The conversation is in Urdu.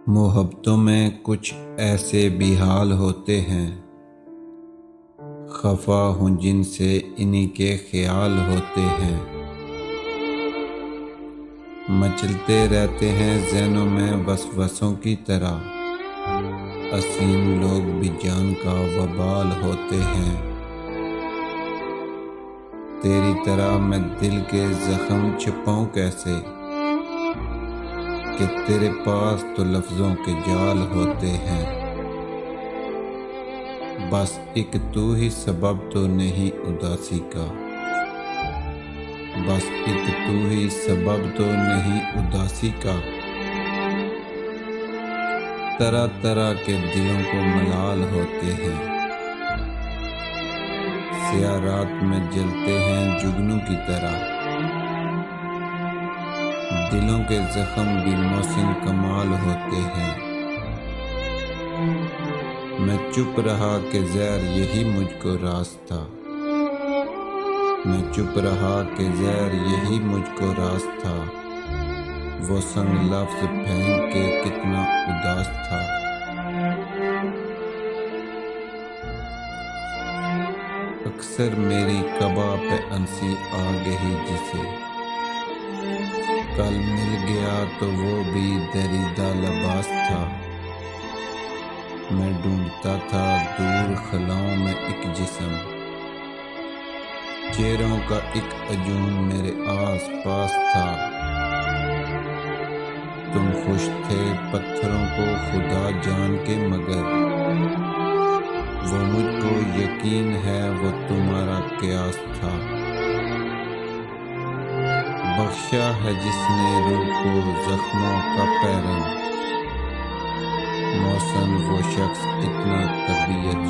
محبتوں میں کچھ ایسے بھی حال ہوتے ہیں، خفا ہوں جن سے انہی کے خیال ہوتے ہیں۔ مچلتے رہتے ہیں ذہنوں میں وسوسوں کی طرح، عظیم لوگ بھی جان کا وبال ہوتے ہیں۔ تیری طرح میں دل کے زخم چھپاؤں کیسے، کہ تیرے پاس تو لفظوں کے جال ہوتے ہیں۔ بس ایک تو ہی سبب تو نہیں اداسی کا، بس ایک تو ہی سبب تو نہیں اداسی کا۔ طرح طرح کے دلوں کو ملال ہوتے ہیں، سیاہ رات میں جلتے ہیں جگنوں کی طرح۔ دلوں کے زخم بھی محسن کمال ہوتے ہیں۔ میں چپ رہا کہ زہر یہی مجھ کو راز تھا، میں چپ رہا کہ زہر یہی مجھ کو راز تھا۔ وہ سنگ لفظ پھینک کے کتنا اداس تھا۔ اکثر میری قبا پہ انسی آ گئی جسے، کل مل گیا تو وہ بھی دریدہ لباس تھا۔ میں ڈھونڈتا تھا دور خلاؤں میں ایک جسم، چہروں کا ایک ہجوم میرے آس پاس تھا۔ تم خوش تھے پتھروں کو خدا جان کے، مگر وہ مجھ کو یقین ہے وہ تمہارا قیاس تھا۔ بخشا ہے جس نے روح کو زخموں کا پیرن، محسن وہ شخص اتنا طبیعت